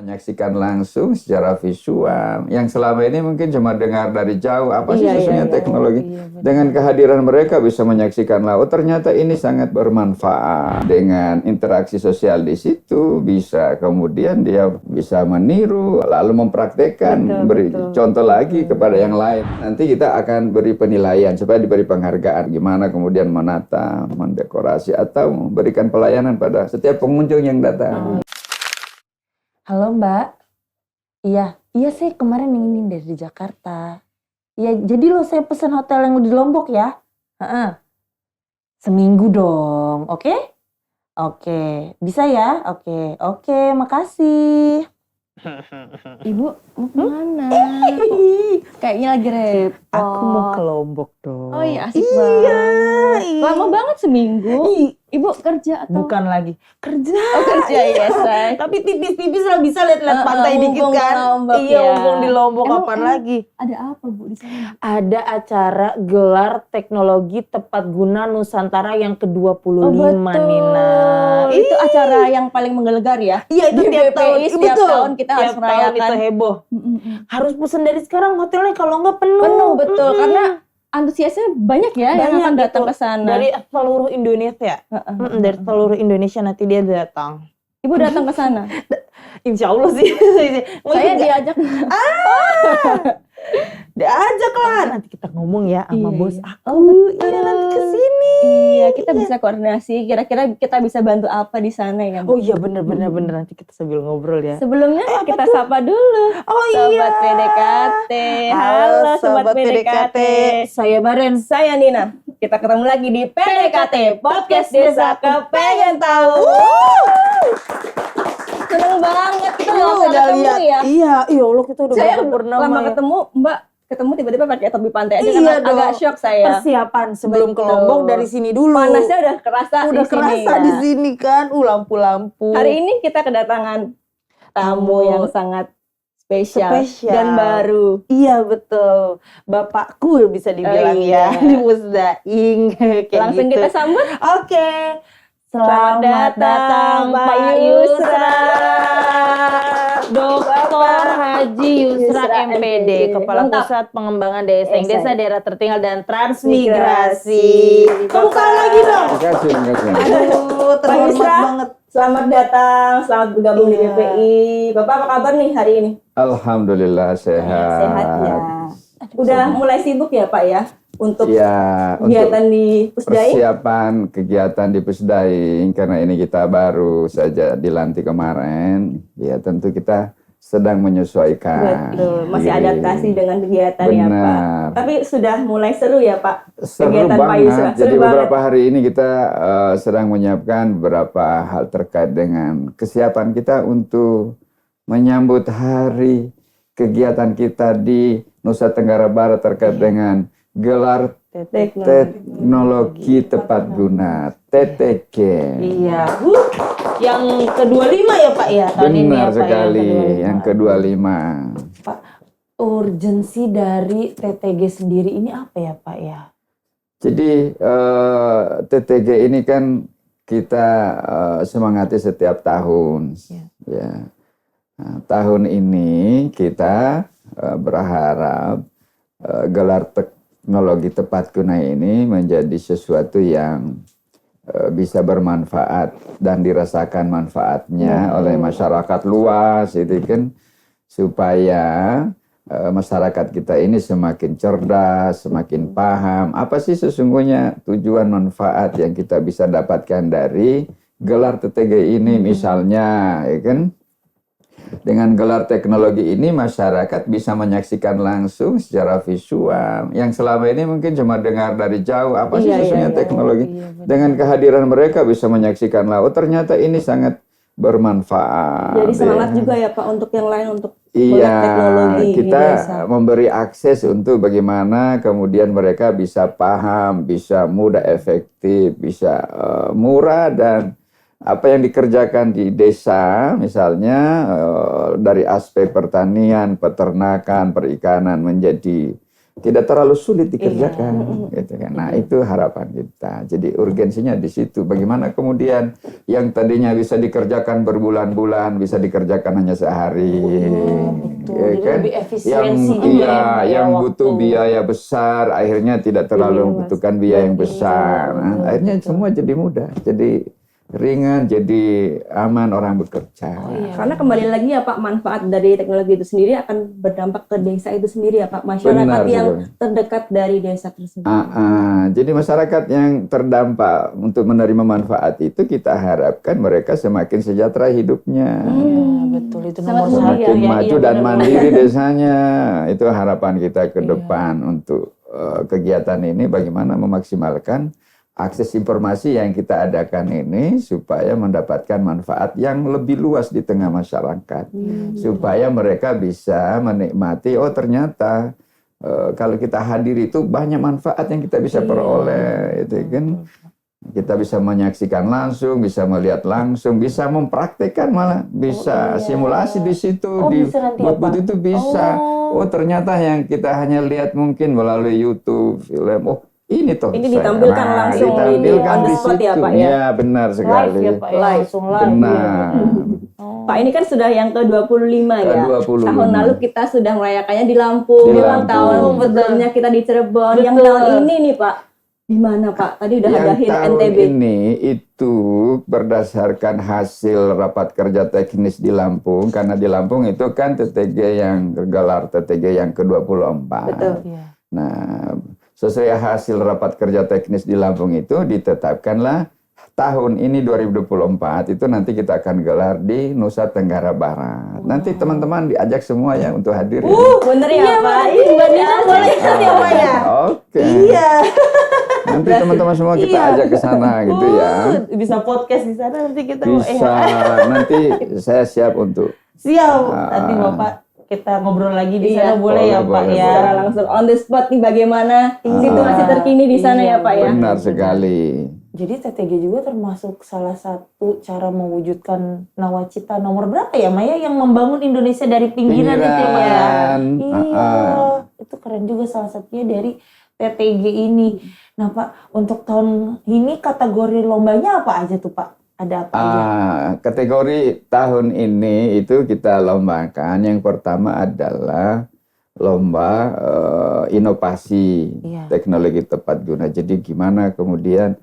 menyaksikan langsung secara visual yang selama ini mungkin cuma dengar dari jauh apa sih sesungguhnya teknologi. Dengan kehadiran mereka bisa menyaksikan laut, ternyata ini sangat bermanfaat. Dengan interaksi sosial di situ bisa kemudian dia bisa meniru lalu mempraktekkan, beri contoh lagi kepada yang lain. Nanti kita akan beri penilaian supaya diberi penghargaan gimana kemudian menata, mendekorasi atau memberikan pelayanan pada setiap pengunjung yang datang. Halo Mbak, iya saya kemarin ingin dari Jakarta. Iya, jadi saya pesan hotel yang di Lombok ya. Seminggu dong, oke? Oke, bisa ya? Oke, makasih. Ibu mau kemana? Kayaknya lagi repot. Aku mau ke Lombok dong. Oh iya, asik banget. Lama banget seminggu. Ibu kerja atau? Bukan lagi kerja. Oh kerja ya say. Tapi tipis-tipis lah bisa lihat pantai dikit kan. Lombok, Iya, ya. mumpung di Lombok Emang kapan lagi? Ada apa Bu di sana? Ada acara gelar teknologi tepat guna Nusantara yang ke-25 Nina. Itu acara yang paling menggelegar ya? Iya, itu di tiap BPI tahun. setiap tahun kita harus Tiap tahun merayakan. itu heboh. Harus pesen dari sekarang hotelnya kalau nggak penuh. Penuh betul karena antusiasnya banyak ya yang akan datang ke sana. Dari seluruh Indonesia. Dari seluruh Indonesia nanti dia datang. Ibu datang ke sana? Insya Allah sih. Saya diajak. Diajak lah. Nanti kita ngomong ya sama bos aku. Iya nanti kesini. Iya, kita bisa koordinasi. Kira-kira kita bisa bantu apa di sana ya? Oh iya bener. Nanti kita sambil ngobrol ya. Sebelumnya kita sapa dulu. Sobat PDKT. Halo Sobat PDKT. Saya Baren. Saya Nina. Kita ketemu lagi di PDKT Podcast Desa Kepengen Tahu. Seneng banget kita udah ketemu ya. Iya Allah kita udah pernah lama ketemu Mbak. Ketemu tiba-tiba pakai topi pantai aja kan agak shock saya. Persiapan sebelum ke Lombok dari sini dulu. Panasnya udah kerasa di sini kan. Lampu-lampu. Hari ini kita kedatangan tamu yang sangat spesial dan baru. Iya betul. Bapakku bisa dibilang ya. Di Musdaing. Langsung kita sambut. Oke. Selamat datang Pak Yusra. Dr. Haji Yusra MPD, Kepala Pusat Pengembangan Desa Daerah Tertinggal dan Transmigrasi. Buka lagi dong. Terima kasih. Aduh, terhormat banget. Selamat datang, selamat bergabung di BPI. Bapak apa kabar nih hari ini? Alhamdulillah sehat. Sehat ya. Udah mulai sibuk ya Pak ya? Untuk kegiatan di Pusdaing? Persiapan kegiatan di Pusdaing karena ini kita baru saja dilantik kemarin. Ya tentu kita sedang menyesuaikan. Betul, masih adaptasi dengan kegiatan ya Benar. Pak. Tapi sudah mulai seru ya Pak? Seru kegiatan banget. Pak Yusra. Jadi beberapa hari ini kita sedang menyiapkan beberapa hal terkait dengan kesiapan kita untuk menyambut hari kegiatan kita di Nusa Tenggara Barat terkait dengan gelar teknologi tepat guna TTG. Iya. Yang ke-25 ya Pak ya tahun ini ya Benar Pak sekali, yang ke-25. Pak, urgensi dari TTG sendiri ini apa ya Pak ya? Jadi TTG ini kan kita semangati setiap tahun. Ya. Nah, tahun ini kita berharap gelar teknologi tepat guna ini menjadi sesuatu yang bisa bermanfaat dan dirasakan manfaatnya oleh masyarakat luas itu kan, supaya masyarakat kita ini semakin cerdas, semakin paham apa sih sesungguhnya tujuan manfaat yang kita bisa dapatkan dari gelar TTG ini. Misalnya ya kan, dengan gelar teknologi ini masyarakat bisa menyaksikan langsung secara visual yang selama ini mungkin cuma dengar dari jauh apa sih sesungguhnya teknologi. Dengan kehadiran mereka bisa menyaksikan laut, ternyata ini sangat bermanfaat. Jadi semangat juga ya Pak untuk yang lain untuk teknologi. Kita memberi akses untuk bagaimana kemudian mereka bisa paham, bisa mudah, efektif, bisa murah, dan apa yang dikerjakan di desa misalnya dari aspek pertanian, peternakan, perikanan menjadi tidak terlalu sulit dikerjakan, gitu kan. Nah, itu harapan kita. Jadi urgensinya di situ. Bagaimana kemudian yang tadinya bisa dikerjakan berbulan-bulan bisa dikerjakan hanya sehari, betul. ya Jadi kan? lebih efisiensi Yang butuh biaya besar akhirnya tidak terlalu membutuhkan biaya yang besar. Nah, akhirnya semua jadi mudah, jadi ringan, jadi aman orang bekerja. Karena kembali lagi ya Pak, manfaat dari teknologi itu sendiri akan berdampak ke desa itu sendiri ya Pak, masyarakat yang terdekat dari desa tersebut. Jadi masyarakat yang terdampak untuk menerima manfaat itu kita harapkan mereka semakin sejahtera hidupnya. Betul, itu nomor semakin maju dan mandiri desanya. Itu harapan kita ke depan untuk kegiatan ini, bagaimana memaksimalkan akses informasi yang kita adakan ini supaya mendapatkan manfaat yang lebih luas di tengah masyarakat. Supaya mereka bisa menikmati, oh ternyata kalau kita hadir itu banyak manfaat yang kita bisa peroleh, itu kan. Kita bisa menyaksikan langsung, bisa melihat langsung, bisa mempraktekkan malah, bisa simulasi di situ, di booth itu bisa. Oh ternyata yang kita hanya lihat mungkin melalui YouTube, film, ini ditampilkan langsung ditampilkan on the di spot situ. Ya Pak ya? Ya benar sekali. Live ya Pak ya? Langsung live. Benar. Pak ini kan sudah yang ke-25 ya. Ke-25. Tahun lalu kita sudah merayakannya di Lampung. Tahun sebelumnya kita di Cirebon. Yang tahun ini nih Pak, di mana Pak? Tadi udah hadahin NTB. Yang ini itu berdasarkan hasil rapat kerja teknis di Lampung. Karena di Lampung itu kan TTG yang gelar TTG yang ke-24. Betul. Nah, sesuai hasil rapat kerja teknis di Lampung itu ditetapkanlah tahun ini 2024 itu nanti kita akan gelar di Nusa Tenggara Barat. Nanti teman-teman diajak semua ya untuk hadir. Bener ya Pak? Mbak Dina boleh ikut ya Pak ya? Oke. Iya. Nanti teman-teman semua kita ajak ke sana gitu ya. Bisa podcast di sana nanti kita. Bisa. Nanti saya siap untuk. Siap. Nanti Bapak kita ngobrol lagi di sana boleh ya Pak ya. Secara langsung on the spot nih bagaimana situasi terkini di sana ya Pak ya. Benar sekali. Jadi TTG juga termasuk salah satu cara mewujudkan nawacita nomor berapa ya Maya yang membangun Indonesia dari pinggiran itu ya Pak ya. Iya. Itu keren juga salah satunya dari TTG ini. Nah Pak, untuk tahun ini kategori lombanya apa aja tuh Pak? Ada apa aja? Kategori tahun ini itu kita lombakan. Yang pertama adalah lomba inovasi teknologi tepat guna. Jadi gimana kemudian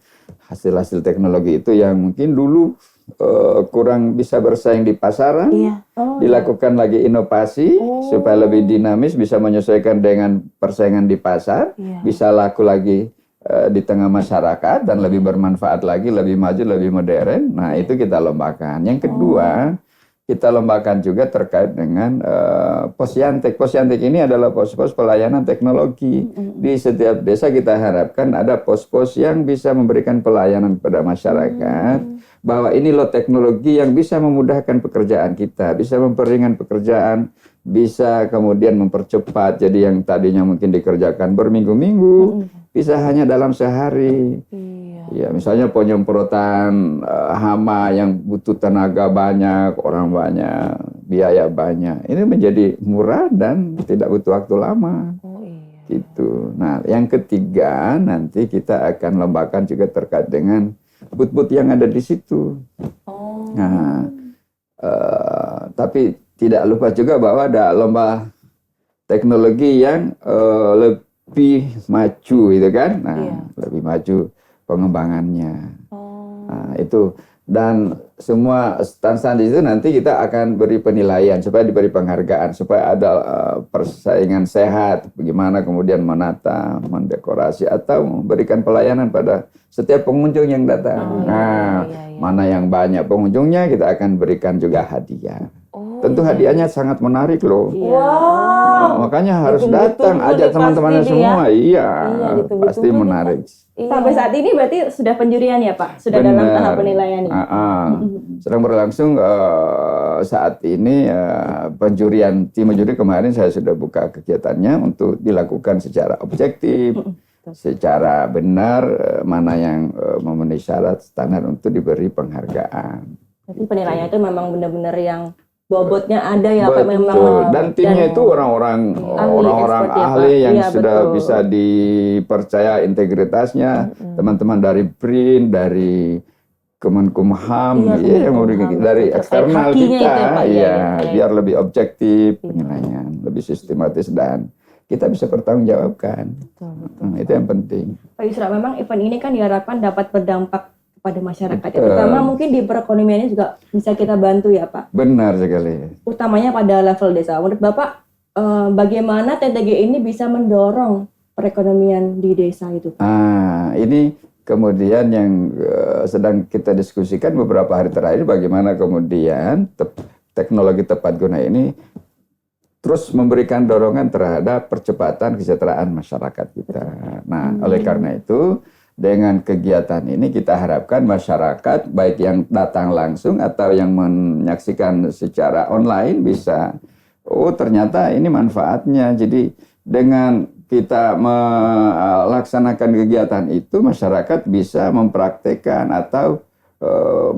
hasil-hasil teknologi itu yang mungkin dulu kurang bisa bersaing di pasaran, dilakukan lagi inovasi supaya lebih dinamis, bisa menyesuaikan dengan persaingan di pasar, bisa laku lagi di tengah masyarakat dan lebih bermanfaat lagi, lebih maju, lebih modern. Nah, itu kita lombakan. Yang kedua, kita lombakan juga terkait dengan Posyantek. Posyantek ini adalah pos-pos pelayanan teknologi. Di setiap desa kita harapkan ada pos-pos yang bisa memberikan pelayanan kepada masyarakat. Bahwa ini loh teknologi yang bisa memudahkan pekerjaan kita, bisa memperingan pekerjaan, bisa kemudian mempercepat. Jadi yang tadinya mungkin dikerjakan berminggu-minggu, bisa hanya dalam sehari. Ya, misalnya penyemprotan hama yang butuh tenaga banyak, orang banyak, biaya banyak. Ini menjadi murah dan tidak butuh waktu lama. Gitu. Nah, yang ketiga nanti kita akan lombakan juga terkait dengan booth-booth yang ada di situ. Nah, tapi tidak lupa juga bahwa ada lomba teknologi yang lebih maju, gitu kan? Nah, lebih maju pengembangannya. Nah, itu dan semua stand-stand di situ nanti kita akan beri penilaian supaya diberi penghargaan, supaya ada persaingan sehat, bagaimana kemudian menata, mendekorasi atau memberikan pelayanan pada setiap pengunjung yang datang. Mana yang banyak pengunjungnya kita akan berikan juga hadiah. Tentu hadiahnya sangat menarik loh. Makanya harus datang, ajak teman-temannya semua. Pasti menarik. Sampai saat ini berarti sudah penjurian ya Pak? Sudah dalam tahap penilaian ini? Sedang berlangsung saat ini penjurian. Tim juri kemarin saya sudah buka kegiatannya untuk dilakukan secara objektif, secara benar, mana yang memenuhi syarat standar untuk diberi penghargaan. Jadi penilaian itu memang benar-benar yang bobotnya ada ya Pak memang. Betul. Dan timnya itu orang-orang ahli yang sudah betul. bisa dipercaya integritasnya, teman-teman dari BRIN, dari Kemenkumham, yang dari eksternal kita, biar lebih objektif penilaian, lebih sistematis dan kita bisa bertanggungjawabkan. Itu yang penting. Pak Yusra, memang event ini kan diharapkan dapat berdampak pada masyarakat, terutama mungkin di perekonomiannya juga bisa kita bantu ya Pak. Benar sekali. Utamanya pada level desa. Menurut Bapak, bagaimana TTG ini bisa mendorong perekonomian di desa itu? Ini kemudian yang sedang kita diskusikan beberapa hari terakhir, bagaimana kemudian teknologi tepat guna ini terus memberikan dorongan terhadap percepatan kesejahteraan masyarakat kita. Nah, oleh karena itu, dengan kegiatan ini kita harapkan masyarakat, baik yang datang langsung atau yang menyaksikan secara online bisa, ternyata ini manfaatnya. Jadi dengan kita melaksanakan kegiatan itu, masyarakat bisa mempraktekkan atau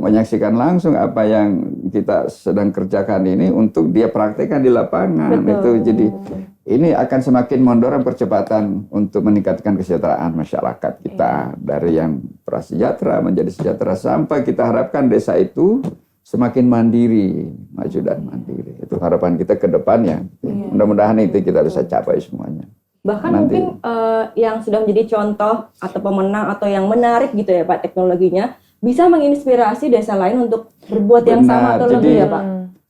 menyaksikan langsung apa yang kita sedang kerjakan ini untuk dia praktekkan di lapangan. Itu jadi ini akan semakin mendorong percepatan untuk meningkatkan kesejahteraan masyarakat kita dari yang prasejahtera menjadi sejahtera, sampai kita harapkan desa itu semakin mandiri, maju dan mandiri. Itu harapan kita ke depannya. Mudah-mudahan itu kita bisa capai semuanya. Bahkan nanti, mungkin yang sudah menjadi contoh atau pemenang atau yang menarik gitu ya Pak teknologinya, bisa menginspirasi desa lain untuk berbuat yang sama atau lebih ya Pak?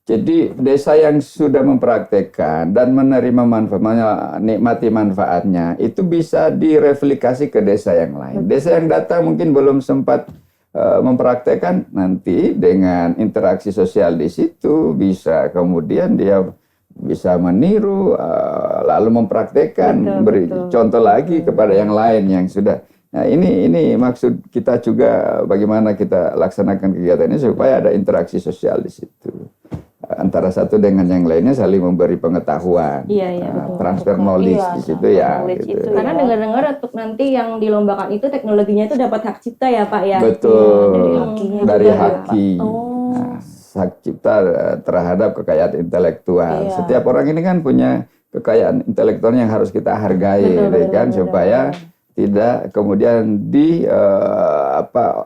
Jadi desa yang sudah mempraktekkan dan menerima menikmati manfaatnya, itu bisa direplikasi ke desa yang lain. Desa yang datang mungkin belum sempat mempraktekkan, nanti dengan interaksi sosial di situ bisa kemudian dia bisa meniru, lalu mempraktekkan, beri contoh lagi kepada yang lain yang sudah. Nah ini maksud kita juga, bagaimana kita laksanakan kegiatan ini supaya ada interaksi sosial di situ. Antara satu dengan yang lainnya saling memberi pengetahuan, transfer knowledge di situ ya. Gitu. Karena dengar-dengar untuk nanti yang dilombakan itu teknologinya itu dapat hak cipta ya Pak ya. Betul, dari haki. Hak cipta terhadap kekayaan intelektual. Setiap orang ini kan punya kekayaan intelektual yang harus kita hargai, supaya tidak kemudian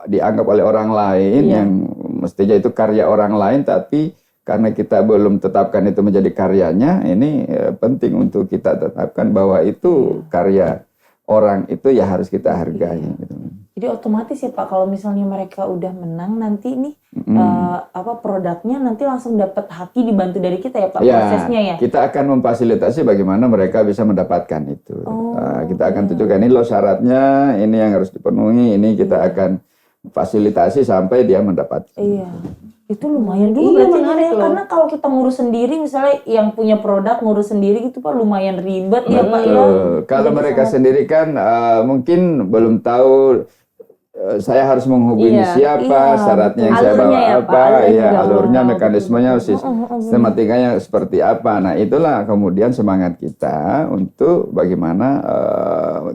dianggap oleh orang lain yang mestinya itu karya orang lain, tapi karena kita belum tetapkan itu menjadi karyanya, ini penting untuk kita tetapkan bahwa itu karya orang, itu ya harus kita hargai. Gitu. Jadi otomatis ya Pak, kalau misalnya mereka udah menang nanti nih produknya nanti langsung dapat haki dibantu dari kita ya Pak, prosesnya ya. Kita akan memfasilitasi bagaimana mereka bisa mendapatkan itu. Kita akan tunjukkan ini loh syaratnya, ini yang harus dipenuhi, ini kita akan fasilitasi sampai dia mendapatkan. Itu lumayan juga berarti karena kalau kita ngurus sendiri, misalnya yang punya produk ngurus sendiri gitu Pak, lumayan ribet ya Pak ya. Kalau mereka sendiri kan mungkin belum tahu saya harus menghubungi siapa, syaratnya yang saya bawa apa, alurnya, mekanismenya, sistematikanya seperti apa. Nah itulah kemudian semangat kita untuk bagaimana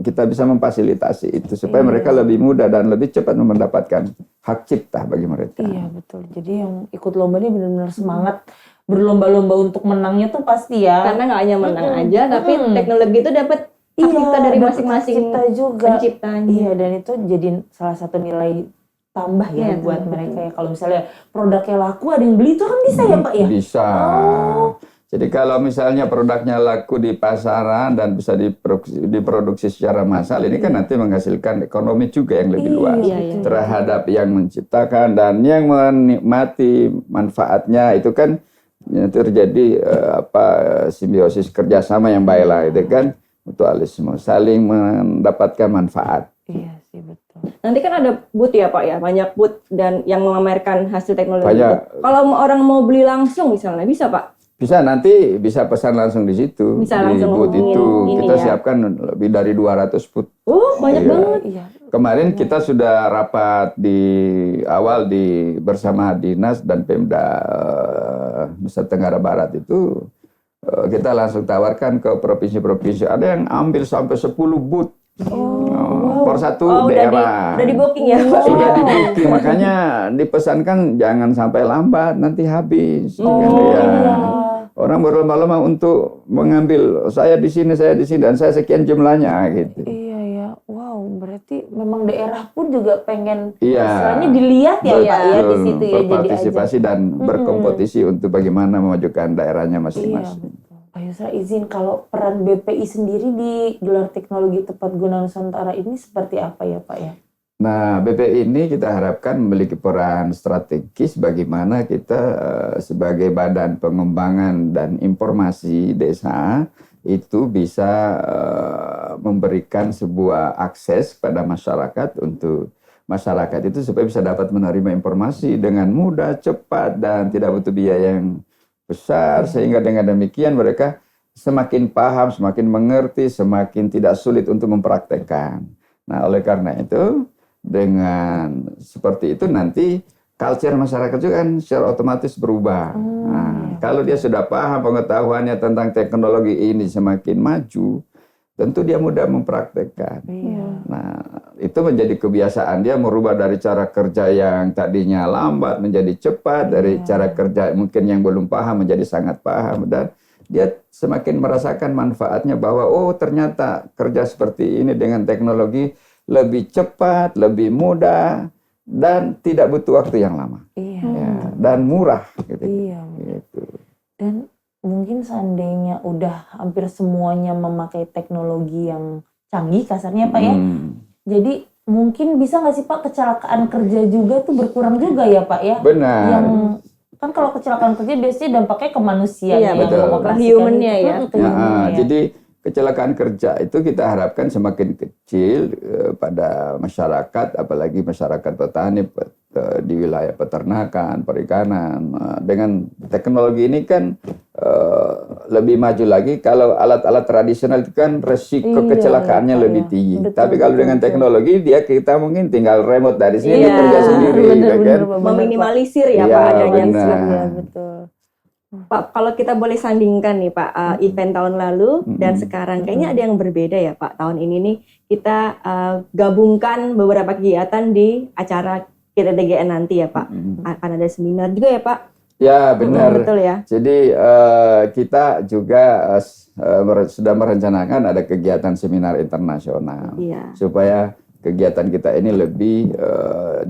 kita bisa memfasilitasi itu supaya mereka lebih mudah dan lebih cepat mendapatkan hak cipta bagi mereka. Iya betul. Jadi yang ikut lomba ini benar-benar semangat berlomba-lomba untuk menangnya tuh pasti ya. Karena nggak hanya menang aja, tapi teknologi itu dapat hak cipta dari masing-masing penciptanya. Iya, dan itu jadi salah satu nilai tambah ya buat mereka ya. Kalau misalnya produknya laku, ada yang beli itu kan bisa ya Pak ya? Bisa. Jadi kalau misalnya produknya laku di pasaran dan bisa diproduksi secara massal, ini kan nanti menghasilkan ekonomi juga yang lebih luas terhadap yang menciptakan dan yang menikmati manfaatnya. Itu kan terjadi simbiosis kerjasama yang baik lah, itu kan mutualisme, saling mendapatkan manfaat. Iya sih betul. Nanti kan ada booth ya Pak ya, banyak booth dan yang memamerkan hasil teknologi itu. Kalau orang mau beli langsung misalnya, bisa Pak? Bisa, nanti bisa pesan langsung di situ. Bisa di langsung booth itu. Kita ya. siapkan lebih dari 200 booth. Banyak banget. Iya. Kemarin kita sudah rapat di awal bersama Dinas dan Pemda Nusa Tenggara Barat itu. Kita langsung tawarkan ke provinsi-provinsi. Ada yang ambil sampai 10 booth. Per nomor 1 Udah daerah. di booking ya. Sudah di booking, makanya dipesankan jangan sampai lambat, nanti habis. Orang berlomba-lomba untuk mengambil saya di sini dan saya sekian jumlahnya gitu. Iya ya, wow, berarti memang daerah pun juga pengen istilahnya dilihat ya Pak ya di situ ya, jadi berpartisipasi dan berkompetisi untuk bagaimana memajukan daerahnya masing-masing. Pak Yusra, izin, kalau peran BPI sendiri di Gelar Teknologi Tepat Guna Nusantara ini seperti apa ya Pak ya? Nah, BPI ini kita harapkan memiliki peran strategis bagaimana kita sebagai badan pengembangan dan informasi desa itu bisa memberikan sebuah akses pada masyarakat untuk masyarakat itu supaya bisa dapat menerima informasi dengan mudah, cepat, dan tidak butuh biaya yang besar, sehingga dengan demikian mereka semakin paham, semakin mengerti, semakin tidak sulit untuk mempraktekkan. Nah, oleh karena itu dengan seperti itu nanti culture masyarakat juga kan secara otomatis berubah. Nah, kalau dia sudah paham pengetahuannya tentang teknologi ini semakin maju, tentu dia mudah mempraktekkan. Nah, itu menjadi kebiasaan dia merubah dari cara kerja yang tadinya lambat menjadi cepat, dari cara kerja mungkin yang belum paham menjadi sangat paham, dan dia semakin merasakan manfaatnya bahwa oh ternyata kerja seperti ini dengan teknologi lebih cepat, lebih mudah, dan tidak butuh waktu yang lama. Ya, dan murah gitu. Gitu. Dan mungkin seandainya udah hampir semuanya memakai teknologi yang canggih kasarnya Pak ya. Jadi mungkin bisa nggak sih Pak kecelakaan kerja juga tuh berkurang juga ya Pak ya? Benar. Yang kan kalau kecelakaan kerja biasanya dampaknya ke manusia ya, betul. Human-nya ya. Jadi kecelakaan kerja itu kita harapkan semakin kecil pada masyarakat, apalagi masyarakat petani di wilayah peternakan, perikanan. Dengan teknologi ini kan lebih maju lagi. Kalau alat-alat tradisional itu kan resiko kecelakaannya lebih tinggi. Tapi kalau dengan teknologi kita mungkin tinggal remote dari sini kerja sendiri, meminimalisir ya Pak adanya. Betul. Pak, kalau kita boleh sandingkan nih Pak, event tahun lalu dan sekarang kayaknya ada yang berbeda ya Pak. Tahun ini nih kita gabungkan beberapa kegiatan di acara KDDGN nanti ya Pak. Akan ada seminar juga ya Pak. Ya benar. Betul ya. Jadi kita juga sudah merencanakan ada kegiatan seminar internasional supaya kegiatan kita ini lebih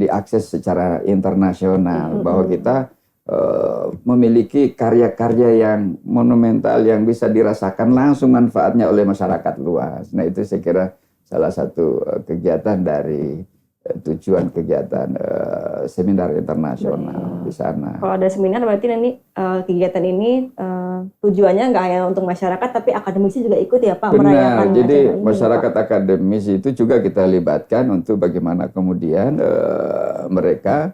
diakses secara internasional, bahwa kita memiliki karya-karya yang monumental yang bisa dirasakan langsung manfaatnya oleh masyarakat luas. Nah itu saya kira salah satu kegiatan dari tujuan kegiatan seminar internasional di sana. Kalau ada seminar berarti nanti kegiatan ini tujuannya nggak hanya untuk masyarakat tapi akademisi juga ikut ya Pak. Benar, jadi masyarakat akademis itu juga kita libatkan untuk bagaimana kemudian mereka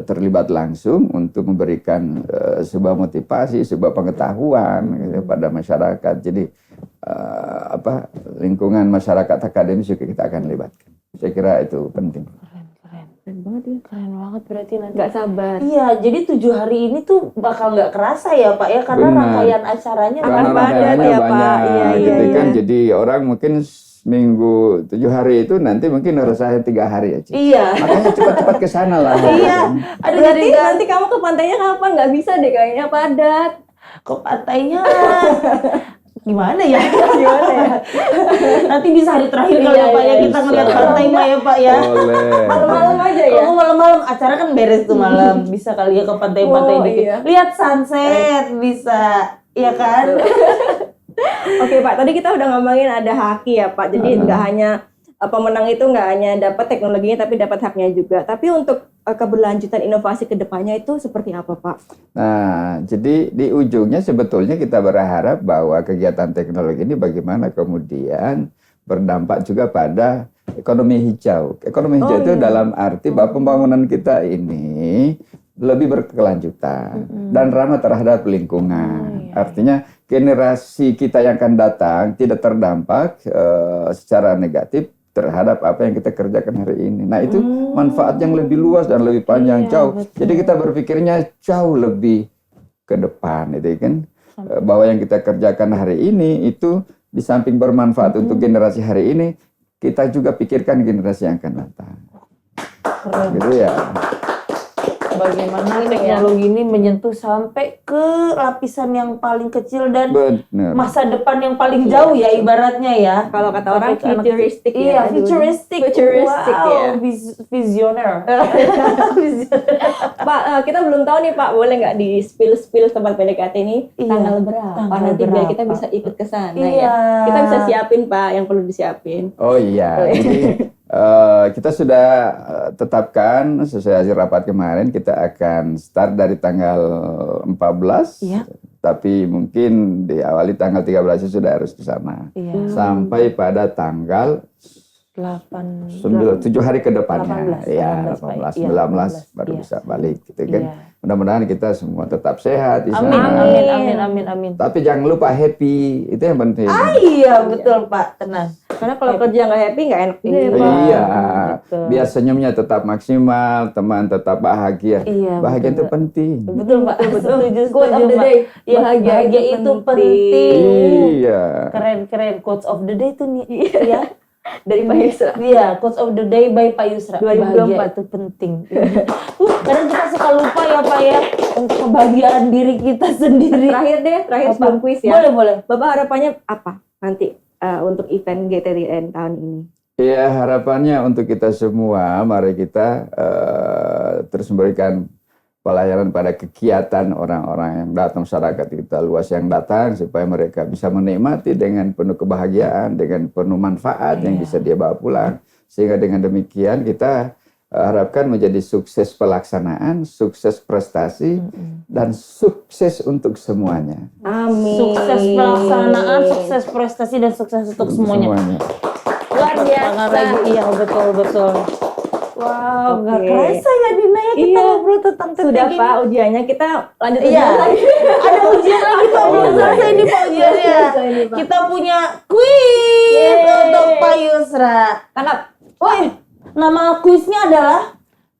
terlibat langsung untuk memberikan sebuah motivasi, sebuah pengetahuan pada masyarakat. Jadi lingkungan masyarakat akademis juga kita akan libatkan. Saya kira itu penting. Keren banget ya. Keren banget berarti nanti. Nggak sabar. Iya, jadi 7 hari ini tuh bakal nggak kerasa ya Pak ya, karena rangkaian acaranya akan padat ya Pak. Iya. Kan jadi orang mungkin Minggu 7 hari itu nanti mungkin harus saya 3 hari aja. Iya. Makanya cepat-cepat ke sana lah. Iya. Berarti nanti kamu ke pantainya kapan? Nggak bisa deh kayaknya padat. Ke pantainya gimana ya? Nanti bisa hari terakhir kalau ya Pak ya kita ngeliat pantai Pak ya Pak ya. Malam-malam aja ya. Kalau malam-malam acara kan beres tuh malam. Bisa kali ya ke pantai-pantai dikit. Lihat sunset bisa. Iya kan? Oke Pak, tadi kita udah ngomongin ada haki ya Pak. Jadi nggak hanya pemenang itu nggak hanya dapat teknologinya tapi dapat haknya juga. Tapi untuk keberlanjutan inovasi ke depannya itu seperti apa Pak? Nah, jadi di ujungnya sebetulnya kita berharap bahwa kegiatan teknologi ini bagaimana kemudian berdampak juga pada ekonomi hijau. Ekonomi hijau itu dalam arti bahwa pembangunan kita ini lebih berkelanjutan dan ramah terhadap lingkungan. Artinya generasi kita yang akan datang tidak terdampak secara negatif terhadap apa yang kita kerjakan hari ini. Nah itu manfaat yang lebih luas dan lebih panjang jauh. Betul. Jadi kita berpikirnya jauh lebih ke depan, itu kan bahwa yang kita kerjakan hari ini itu di samping bermanfaat untuk generasi hari ini, kita juga pikirkan generasi yang akan datang. Keren. Gitu ya. Bagaimana teknologi ini menyentuh sampai ke lapisan yang paling kecil dan Bener. masa depan yang paling jauh ya ibaratnya ya. Kalau kata orang Sampai ke anak- futuristik Iya, ya. futuristic. Futuristic Wow, ya. Visioner. Pak, kita belum tahu nih Pak, boleh nggak di spill tempat PDKT ini Iya. tanggal berapa? Tanggal Nanti biar kita berapa? bisa ikut ke sana Iya. ya. Kita bisa siapin Pak yang perlu disiapin. Oh iya, jadi kita sudah tetapkan sesuai hasil rapat kemarin kita akan start dari tanggal 14, Iya. tapi mungkin diawali tanggal 13 sudah harus ke sana. Iya. Sampai pada tanggal 7 hari ke depannya. 18, Ya, 18, 18, Iya, 19 baru iya. bisa balik gitu kan. Iya. Mudah-mudahan kita semua tetap sehat di Amin, sana. amin, amin, amin, amin. Tapi jangan lupa happy, itu yang penting. Iya, betul Pak, tenang. Karena kalau kerja nggak happy nggak enak juga ya Pak. Iya, betul. biar senyumnya tetap maksimal, teman tetap bahagia. Iya, Bahagia betul, itu Pak. penting. Betul Pak, setuju, Quote of setuju the Pak. day. Iya, bahagia itu penting. Iya. Keren. Quotes of the day itu nih. Iya. Dari Pak Yusra. Iya, quotes of the day by Pak Yusra. 2024. Bahagia itu penting. Kadang kita suka lupa ya Pak ya untuk kebahagiaan diri kita sendiri. Terakhir Apa? sebelum kuis ya. Boleh. Bapak harapannya apa nanti untuk event GTTN tahun ini? Ya, harapannya untuk kita semua, mari kita terus memberikan pelayanan pada kegiatan orang-orang yang datang, masyarakat kita luas yang datang, supaya mereka bisa menikmati dengan penuh kebahagiaan, dengan penuh manfaat yang bisa dia bawa pulang. Sehingga dengan demikian kita harapkan menjadi sukses pelaksanaan, sukses prestasi, dan sukses untuk semuanya. Amin. Sukses pelaksanaan, sukses prestasi dan sukses untuk semuanya. Luar biasa. Lagi, iya betul. Wow, nggak Oke. kerasa ya Dina ya kita Iya. ngobrol tentang Sudah TTG Pak ini. ujiannya, kita lanjut Iya. ujian lagi. Ada ujian lagi Pak, belum iya. selesai nih Pak ujiannya. Selesai nih, Pak. Kita punya kuis Yeay. untuk Pak Yusra. Tangkap. Nama kuisnya adalah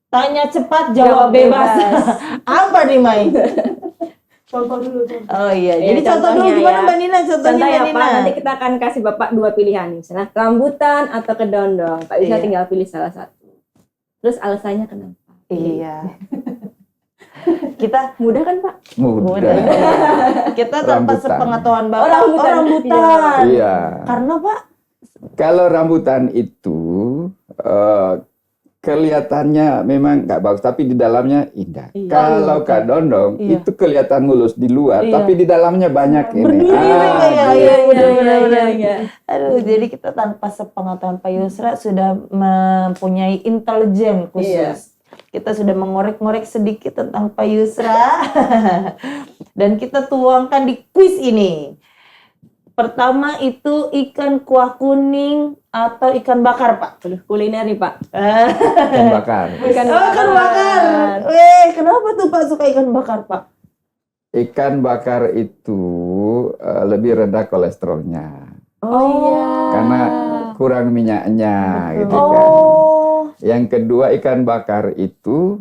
tanya cepat jawab Jawab bebas. bebas. Apa nih Mai? Contoh dulu. Oh iya, Iya, jadi contoh dulu contohnya gimana ya. Mbak Nina? Contohnya Contoh ya Mbak Pak, Nina. nanti kita akan kasih Bapak 2 pilihan nih. Misalnya rambutan atau kedondong. Pak bisa Iya. tinggal pilih salah satu. Terus alasannya kenapa? Iya. Kita Mudah kan Pak? Mudah. Kita tanpa Rambutan. sepengetahuan Bapak. Oh, rambutan. Rambutan. Iya. Karena Pak, Kalau rambutan itu kelihatannya memang nggak bagus, tapi di dalamnya indah. Iya. Kalau kadondong Iya. itu kelihatan mulus di luar, Iya. tapi di dalamnya banyak ini. Berdiri, iya, gitu. iya. Aduh, jadi kita tanpa sepengetahuan Pak Yusra sudah mempunyai intelijen khusus. Iya. Kita sudah mengorek-ngorek sedikit tentang Pak Yusra dan kita tuangkan di kuis ini. Pertama itu ikan kuah kuning atau ikan bakar Pak? Aduh, kuliner nih Pak. Ikan bakar. Ikan Ikan bakar. Kenapa tuh Pak suka ikan bakar Pak? Ikan bakar itu lebih rendah kolesterolnya, Oh iya. karena kurang minyaknya, gitu kan. Oh, Yang kedua, ikan bakar itu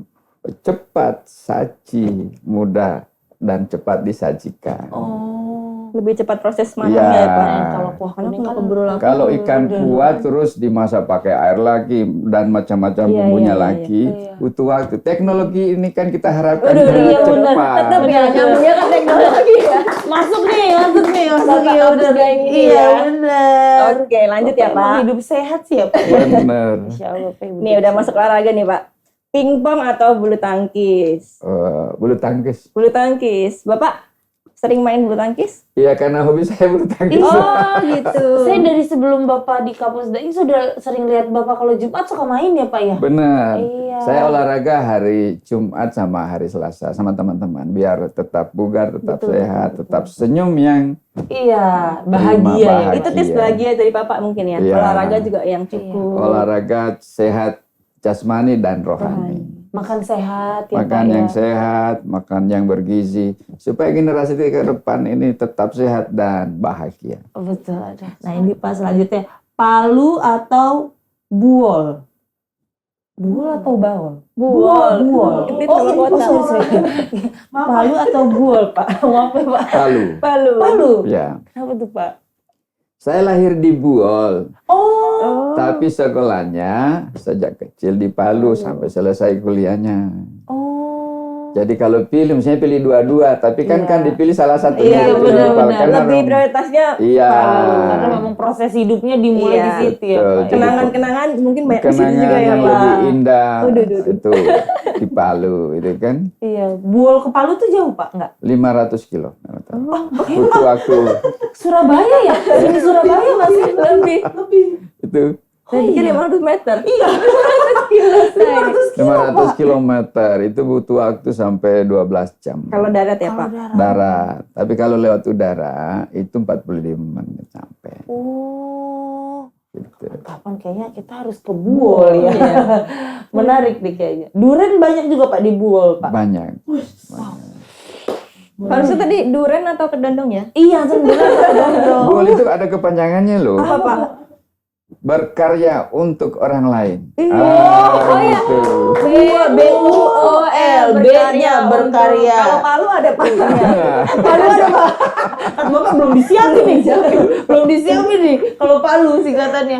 cepat saji, mudah dan cepat disajikan. Lebih cepat proses Iya. matangnya ya Pak. kalau kuah Karena kuning nggak kan keburu laku. Kalau ikan kuah terus dimasak pakai air lagi dan macam-macam Iya, bumbunya iya, lagi, iya. butuh waktu. Teknologi ini kan kita harapkan Aduh, lebih iya, benar. cepat. Tetap ya, nyambungnya kan teknologi ya. masuk nih. Bapak Ya kampus udah. gaya ini Iya ya. benar. Oke, lanjut ya Bapak Pak. hidup sehat sih ya Pak. Bener. Insya Allah Pak. Nih udah masuk olahraga nih Pak. Pingpong atau bulu tangkis? Bulu tangkis. Bulu tangkis. Bapak sering main bulu tangkis? Iya, karena hobi saya bulu tangkis. Oh gitu. Saya dari sebelum Bapak di kampus DAI sudah sering lihat Bapak kalau Jumat suka main ya Pak ya? Benar. Iya. Saya olahraga hari Jumat sama hari Selasa sama teman-teman biar tetap bugar, tetap Betul, sehat, betul. tetap senyum yang Iya, bahagia ya. bahagia. Itu tips bahagia dari Bapak mungkin ya. Iya. Olahraga juga yang cukup. olahraga sehat jasmani dan rohani. Makan sehat ya Makan Pak yang ya. sehat, makan yang bergizi supaya generasi ke depan ini tetap sehat dan bahagia. Betul ada. Nah ini Pak selanjutnya palu atau buol? Buol atau bawol? Buol. Buol. Itu Oh, telur oh, kota. sorry. Palu atau buol Pak? Maaf ya Pak. Palu. Palu. Palu. Ya. Kenapa tuh Pak? Saya lahir di Buol, Oh. tapi sekolahnya sejak kecil di Palu sampai selesai kuliahnya. Oh. Jadi kalau pilih, misalnya pilih dua-dua, tapi kan dipilih salah satunya. Iya, gitu. benar-benar. Karena Lebih prioritasnya Iya. Palu. Karena memang proses hidupnya dimulai Iya, di situ ya, betul. Pak. Kenangan-kenangan mungkin banyak di situ kenangan juga ya yang Pak. lebih indah Aduh. itu di Palu, itu kan Iya, Buol ke Palu tuh jauh, Pak? Enggak? 500 kilo. Oh, Butuh waktu Surabaya ya? Sini Surabaya masih lebih. itu saya pikir 500 meter. Iya. 500 kilometer, itu butuh waktu sampai 12 jam. Kalau darat ya Pak. Darat, tapi kalau lewat udara itu 45 menit sampai. Oh. Gitu. Kapan kayaknya kita harus ke Buol ya. Menarik nih kayaknya. Duren banyak juga Pak di Buol, Pak. Banyak. Harusnya tadi duren atau kedondong ya? Iya, sebenarnya. Buol itu ada kepanjangannya loh. Apa Pak? Berkarya untuk orang lain. iya. Gitu. BUOL, B-nya berkarya. Kalau Palu ada Pak. Palu ada Pak. Kan Bapak belum disiapin nih. Belum disiapin nih. Kalau Palu singkatannya.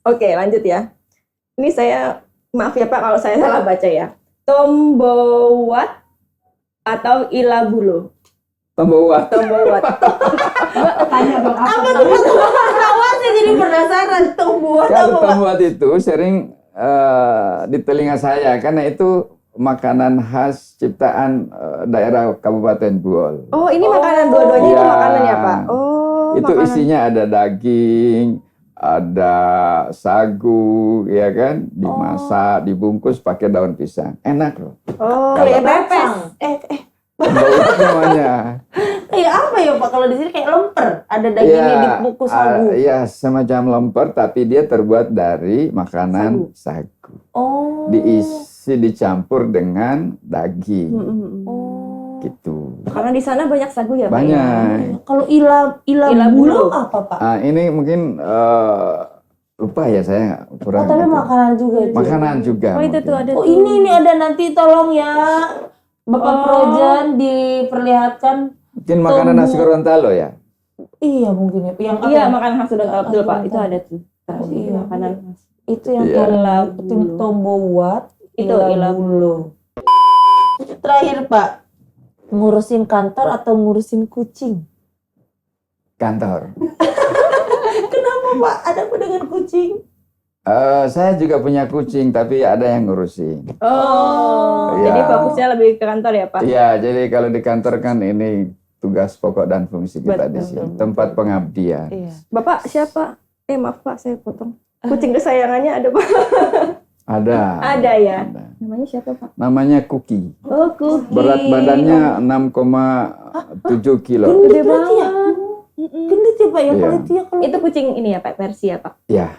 Oke, lanjut ya. Ini saya, maaf ya Pak kalau saya salah baca ya. Tombowat atau Ilabulo? Tombowat. Tombowat. Tanya Bang Apa tuh Pak? Saya jadi penasaran. Tombowat Kalau apa Pak? tombowat itu sering di telinga saya karena itu makanan khas ciptaan daerah Kabupaten Buol. Oh, ini makanan dua-duanya itu Iya. makanan ya Pak? Oh, Itu makanan. isinya ada daging, ada sagu, ya kan, dimasak, dibungkus pakai daun pisang. Enak loh. Oh, Kalau- kayak pepes. Tombowat namanya. Kayak apa ya Pak? Kalau di sini kayak lemper. Ada dagingnya dibungkus sagu. Iya, semacam lemper tapi dia terbuat dari makanan sagu. Oh. Diisi dicampur dengan daging. Oh. Gitu. Karena di sana banyak sagu ya Pak? Banyak. Kalau ila Ilabulo. bulo apa Pak? Ini mungkin lupa ya saya Oh, kurang. tapi itu. makanan juga itu. Makanan juga. Oh, itu mungkin. tuh ada. Oh, tuh. ini ada nanti tolong ya. Bapak Projan diperlihatkan. Mungkin makanan Tombo. nasi Gorontalo ya. Iya mungkin ya. Yang apa Iya, ya? makanan khas sudah betul Pak. Itu Betul. ada tuh. Iya. Makanan khas. Itu yang Iya. tombowat, Itu ilabulo. Terakhir Pak, ngurusin kantor atau ngurusin kucing? Kantor. Kenapa Pak? Ada apa dengan kucing? Saya juga punya kucing tapi ada yang ngurusin. Oh, Iya. jadi fokusnya lebih ke kantor ya Pak? Iya, jadi kalau di kantor kan ini tugas pokok dan fungsi kita di Betul, sini. Tempat pengabdian. Iya. Bapak siapa? Maaf Pak, saya potong. Kucing kesayangannya ada Pak? Ada. Ada ya. Ada. Namanya siapa Pak? Namanya Cookie. Oh, Cookie. Berat badannya 6,7 kilo. Gede berarti ya? Gendut ya Pak ya? Iya. Kalau itu ya kalau Itu kucing ini ya Pak, Persia Pak? Ya,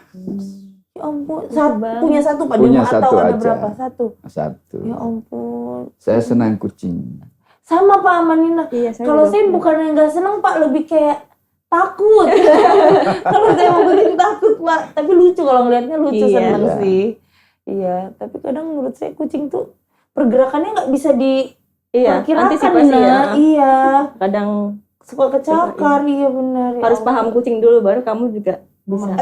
ya ampun. Banget. Punya satu Pak di Punya rumah satu atau ada aja. berapa? Satu. satu. Ya ampun. Saya senang kucing. Sama Pak Amanina. Iya, Kalau saya bukan yang nggak seneng Pak, lebih kayak takut. Kalau saya mau kucing takut Pak, tapi lucu kalau ngelihatnya lucu, Iya. seneng Iya. sih. Iya, tapi kadang menurut saya kucing tuh pergerakannya nggak bisa Iya, diperkirakan. antisipasi ya. Nah. Iya, Kadang suka kecakar, iya benar. Ya harus ampun. paham kucing dulu, baru kamu juga bisa.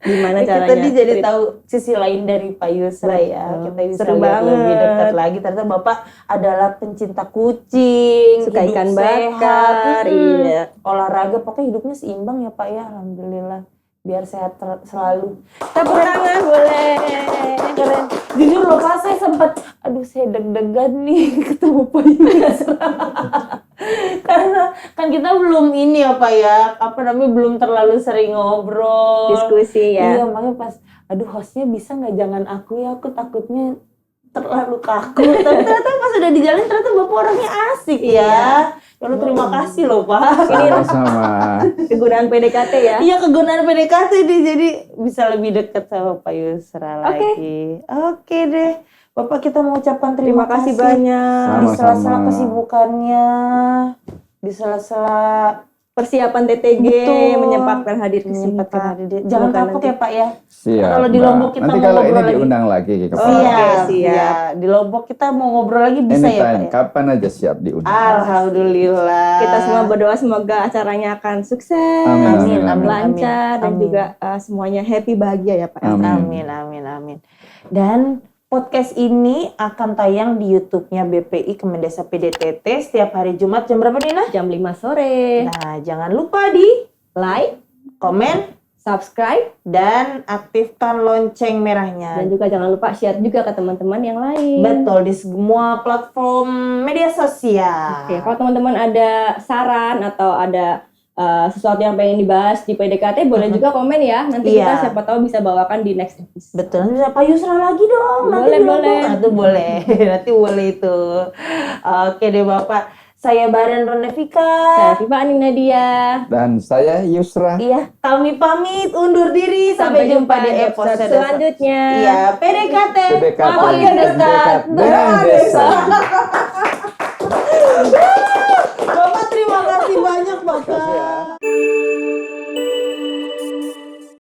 Gimana Kita caranya? tadi jadi treat. tahu sisi lain dari Pak Yusra ya. Betul. Kita bisa Seru lihat lebih banget. dekat lagi. Ternyata Bapak adalah pencinta kucing, Suka hidup ikan sehat, bakar, iya. olahraga, pokoknya hidupnya seimbang ya Pak ya. Alhamdulillah. Biar sehat selalu. Tepuk tangan boleh. Keren. Jujur loh Pak, saya sempat, aduh saya deg-degan nih ketemu Pak Yusra. Karena kan kita belum ini ya Pak ya, apa namanya, belum terlalu sering ngobrol. Diskusi ya. Iya, makanya pas, aduh hostnya bisa nggak jangan aku ya, aku takutnya terlalu kaku. Tapi ternyata pas udah di jalan ternyata Bapak orangnya asik ya. Ya Allah, terima kasih loh Pak. Sama-sama. Kegunaan PDKT ya. Iya, kegunaan PDKT nih, jadi bisa lebih dekat sama Pak Yusra Oke. lagi. Oke deh. Bapak, kita mau ucapkan Terima kasih banyak. Di Sama-sama. sela-sela kesibukannya, di sela-sela persiapan TTG, Betul. menyempatkan hadir ke sini, Pak. Jangan Semoga kapok nanti- ya Pak ya. Siap. Kalau di Mbak. Lombok kita nanti mau kalau ini ngobrol lagi. diundang lagi ke Oh, Pak. iya. Siap, siap. siap. Di Lombok kita mau ngobrol lagi bisa ya Pak Anytime, ya. kapan aja siap diundang. Alhamdulillah. Kita semua berdoa semoga acaranya akan sukses, Amin, amin, lancar, dan Amin. juga semuanya happy, bahagia ya Pak. Amin. Amin. Dan podcast ini akan tayang di YouTube-nya BPI Kemendesa PDTT setiap hari Jumat jam berapa Dina? Jam 5 sore. Nah, jangan lupa di Like, komen subscribe, dan aktifkan lonceng merahnya. dan juga jangan lupa share juga ke teman-teman yang lain. Betul, di semua platform media sosial. Oke, kalau teman-teman ada saran atau ada sesuatu yang pengen dibahas di PDKT, boleh juga komen ya. Nanti Iya. kita siapa tahu bisa bawakan di next episode. Betul, nanti Pak Yusra lagi dong. Nanti Boleh, di boleh. Lombok. Nah, itu boleh. Nanti boleh itu. Oke deh Bapak. Saya Baren Ronevika. Saya Viva Aning Nadia. Dan saya Yusra. Iya, kami pamit undur diri. Sampai jumpa di episode selanjutnya. Iya, PDKT. PDKT. Makin dekat. Dekat.